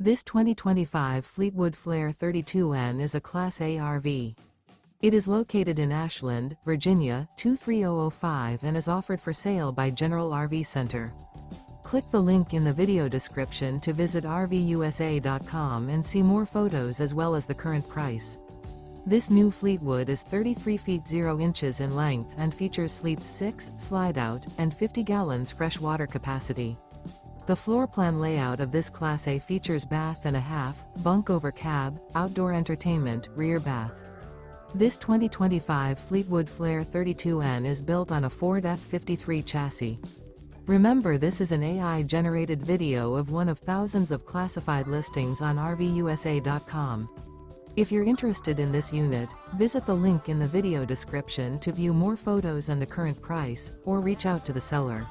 This 2025 Fleetwood Flair 32N is a Class A RV. It is located in Ashland, Virginia, 23005 and is offered for sale by General RV Center. Click the link in the video description to visit RVUSA.com and see more photos as well as the current price. This new Fleetwood is 33 feet 0 inches in length and features sleeps 6, slide-out, and 50 gallons fresh water capacity. The floor plan layout of this Class A features bath and a half, bunk over cab, outdoor entertainment, rear bath. This 2025 Fleetwood Flair 32N is built on a Ford F-53 chassis. Remember, this is an AI-generated video of one of thousands of classified listings on RVUSA.com. If you're interested in this unit, visit the link in the video description to view more photos and the current price, or reach out to the seller.